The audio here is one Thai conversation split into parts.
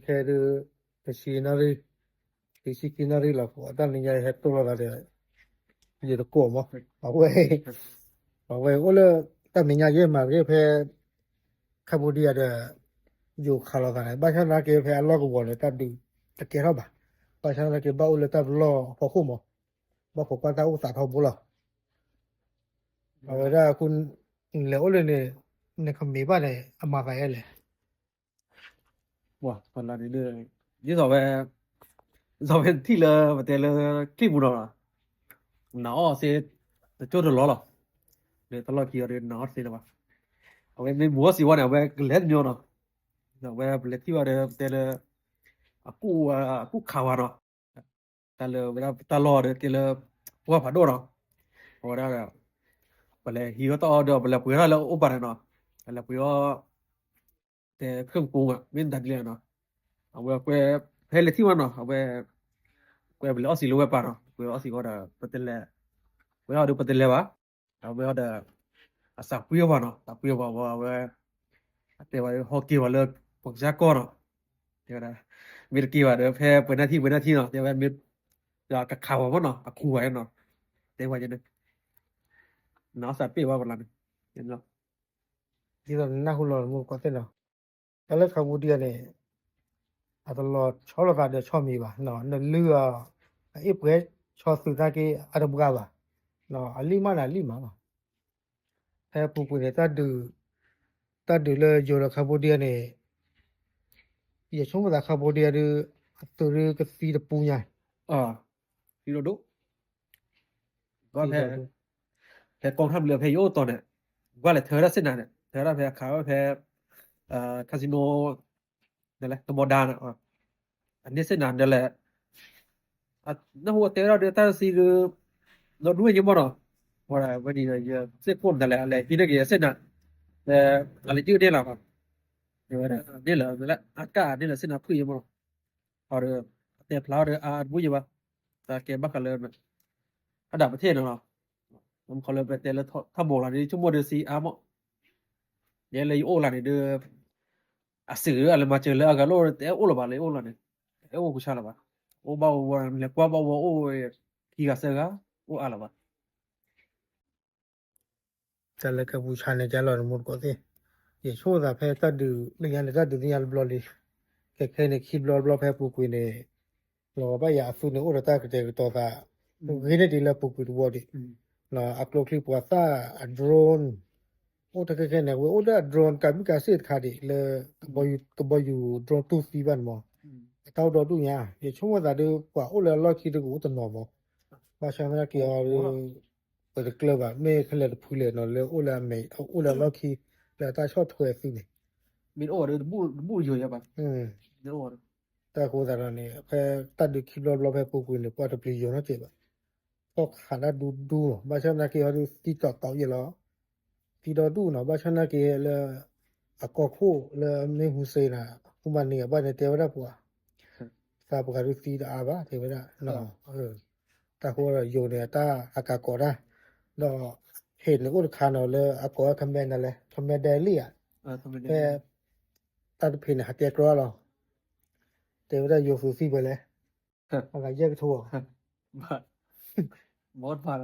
Kere machinery machinery la ko ta ni ya het to la de ye to ko mo ba we o le ta ni ya ye ma ge phe Cambodia de yo khala ga ba cha na ke phe a lo ko bo le ta du ta ke ro ba cha na ke ba o le ta lo ho khu mo ba ko pa ta u sa tho bo la ba da kun le o le ne kham me ba le a ma ga ye le哇，本来的你早呗提了，带了给不着了，那是做的老了，那到了去的那是了吧？我没摸死我呢，我来没有了，那我不来提我的带了กูข่าวอ่ะแต่เลยเวลาตลอดเกลว่าผัดโดนพอได้แล้วไปเลยฮีก็ต่อเดี๋ยวไปเลยปุยแล้วอุปาระเนาะไปเลยปุยแต่เครื่องปรุงอ่ะไม่ดัดเลยเนาะเอาไว้แกเพลที่มันเนาะเอาไว้แกไปเลยเอาสิรู้ไว้ป่ะเนาะแกเอาสิก็ได้ปะเตลไว้เอาดูปะเตลวะเอาไว้เอาได้อาศักปุยว่าเนาะตะปุยว่าไว้แต่ว่าฮอกกี้ว่าเลิกพวกจาก็เนาะเดี๋ยวนะมีตะกี้ว่าเดี๋ยวแพ้เป็นหน้าที่เนาะเดี๋ยวมีจะกะข่าวว่าเนาะอะคู่ไว้เนาะแต่ว่าจะนึกเนาะสัตว์ปีว่าบ่ล่ะเห็นเนาะ di lo na hu lo mo ko te no ta le Cambodia ne a to lo cho lo ga de cho mi ba no ne lu a pre cho su ta ke a do ga ba no a li ma ba he pu pu ne ta du le yo lo Cambodia ne ye cho ma Cambodia de to re ke si de pu nya พี่โรดุว่าแพ้กองทัพเรือแพ้โยตอนเนี่ยว่าแหละเธอละเส้นน่ะเนี่ยเธอละแพ้ขาวแพ้คาสิโนนั่นแหละตมดาน่ะอันนี้เส้นนั้นนั่นแหละนะหัวเตเราเดต้าซีคือเราด้วยยังบ่เนาะว่าวันนี้เนี่ยเส้นคนนั่นแหละอะไรพี่นักเรียนเส้นน่ะแต่อะไรชื่อเนี่ยล่ะครับเดี๋ยวนี่แหละนั่นแหละอากาศนี่แหละเส้นน่ะคือยังบ่เอาเด้อแต่พลาวเด้อบุยว่าตาเกบักกะเลินอันดับประเทศเนาะผมขอเลยไปแต่ละถ้าบอกล่ะนี่ชั่วโมงเดือน4มเนี่ยเลยโอ้ล่ะนี่เด้อสื่ออะไรมาเจอแล้วก็โลแต่โอ้ล่ะบ่เลยโอ้ล่ะนี่โอ้กูชาล่ะบ่โอ้บ่ว่าเลยกว่าบ่โอ้พี่ก็เสือโอ้อะล่ะบ่ ta le ka bu cha ne ja lo mo ko te ye cho da phe ta du ne ya le ta du ya blo le ke ne ki blo phe pu ku ne lo ba ya su ne o ta ke te to sa ge ne di la pu ku wo di no upload clip wa sa drone o ta ke ne we o da drone ka mi ka se kha di le bo yu drone tu si ban mo ta do du ya ye cho wa da de kwa o le lo ki de ku to no mo ba sha na ki yaไปเกลว่าแม่เขาเลยพูดเลยเนาะแล้วโอลาไม่โอลาล็อกคีแล้วตาชอบถวยสินี่ min ore bu yo ya ba ne ore ตาโคตาเนี่ยแค่ตัดดิคิโลรอบแค่ปูกุนเลยปอตปลีอยู่เนาะเจ็บก็ขาดดูบาชนะเกฮอดูติดต่ออยู่แล้วติดดูเนาะบาชนะเกเลยอะกอโคเลยไม่ฮู้เซนะอุมันเนี่ยบ้านเนี่ยเทวดาปัวซาปกาดูติดอาบะเทวดาเนาะตาโคอยู่เนี่ยตาอากาโกดาเนาะเห็นอุดคาเนาะเลยอะกอคำแม่นั่นแหละคำแม่เดลี่อ่ะ ทำไม แค่ตัดเพนหาเตียกรอหรอเดี๋ยวได้อยู่ฟูซี่ไปเลยอะไรแยกทั่ว บ่หมดผ่าน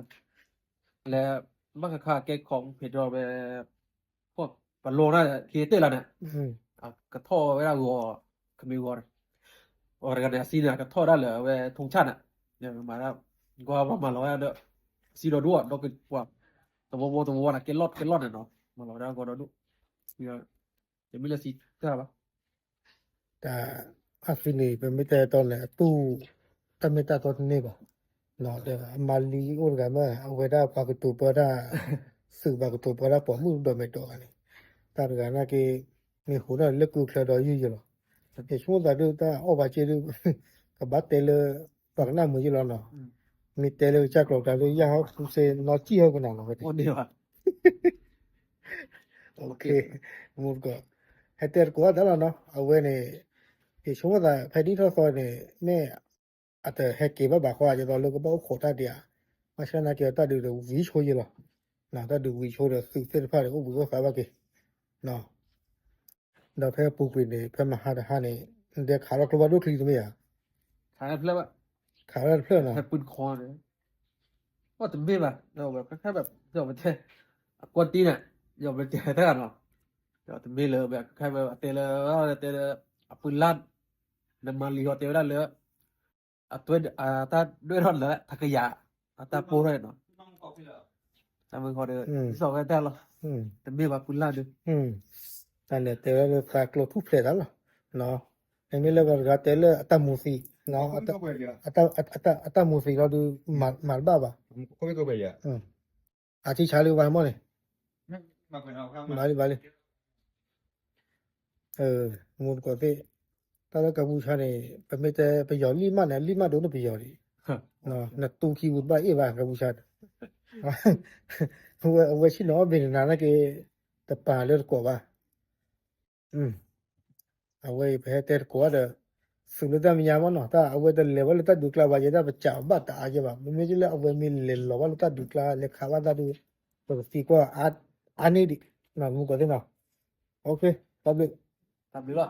แล้วมันก็ค่าเก็บของเพจเราไปพวกปะโลน่ะครีเอเตอร์ล่ะเนี่ยกระท่อเวลาวัวก็มีวัวorganizasi กระท่อได้เหรอเวธงชาติน่ะเนี่ยมาแล้วก็ว่ามาแล้วเด้อซีโดดัวดอกว่าตัวน่ะเกลอดน่ะเนาะมาแล้วก็ดูจะมีละสิใช่ป่ะ แต่อาฟินีเป็นไม่แต่ตอนแหละตู้แต่ไม่แต่ตอนนี้ป่ะเนาะแต่มาลีโอ้กันมาเอาไว้ได้ปากตูปได้สื่อปากตูปได้ปอมือโดนไม่ตัวนี่แต่กันนะqueมีหัวน่ะเล็กกูเคลดอยู่อยู่หรอแต่ช่วงแต่ดูตาออกไปเจอกับบัตเตลปากหน้ามืออยู่แล้วเนาะมีเตลจักรแต่ดูยาวเซนอจี้เฮากันน่ะเนาะ โอ้นี่ว่ะ โอเคมูก็ให้เตอร์กว่าดแล้วเนาะเอาไว้ในที่ช่วงว่าพอดีทอซอเนี่ยแม่อาจจะให้เก็บบ่ขวาจะตอนลูกก็บ่ขอตาเดียมาชนะเกี่ยวตาดูวิโชอยู่หรอน่ะตาดูวิโชเด้อสึกเสร็จพาเลยโอ้บ่ก็ฝาบ่เกเนาะดอกแพ้ปูปิเนี่ยเพิ่นมาหาเนี่ย เดี๋ยวขาเรากลัวดูคลีตรงนี้อ่ะ ขายเพลอะ ขาเราเพื่อนอ่ะ ให้ปืนคอเนี่ยว่าแต่ไม่แบบเราแบบแค่แบบเราไปเทกวนตีนอ่ะอย่าไปเจอเท่ากันหรอกเดี๋ยวแต่ไม่เลยแบบแค่แบบเตะเลยเตะเลยปืนลั่นน้ำมันลีหัวเตะได้เลยตัวถ้าด้วยรถเลยทักยะถ้าปูได้เนาะแต่มึงขอเด้อสองกันแต่ละ แต่ไม่ว่าปืนลั่นด้วย นั่นแหละแต่ว่าฝากโลทุกเพลแล้วเนาะอันนี้เราก็แต่ละอัตมูสีเนาะอัตมูสีเราดูมาบ้าป่ะ Come come ya? อาทิชาลีวานมั้งเนี่ย Ma quello มาเลยมูลก็ที่ตอนแรกกัมพูชาเนี่ยเป็นไม่แต่ไปยอลิมาเนี่ยลิมาโดนไปยอดิเนาะนักตูคีวุฒิบ้าเอวากัมพูชาเวชิโนบินนานะเกตปาเลร์กว่าเอาไว้ไปให้เตอร์กว่าเด้อสุดท้ายมียามเนาะถ้าเอาไว้แต่เลเวลถ้าดูคลาบาเจด้าไปจับบัตรอาจจะแบบไม่ใช่เลยเอาไว้มีเลเวลถ้าดูคลาเลขาว่าได้ดูตัวฟีกว่าอันนี้ดินะมึงก็ได้เนาะโอเคตับเลย ทำดีละ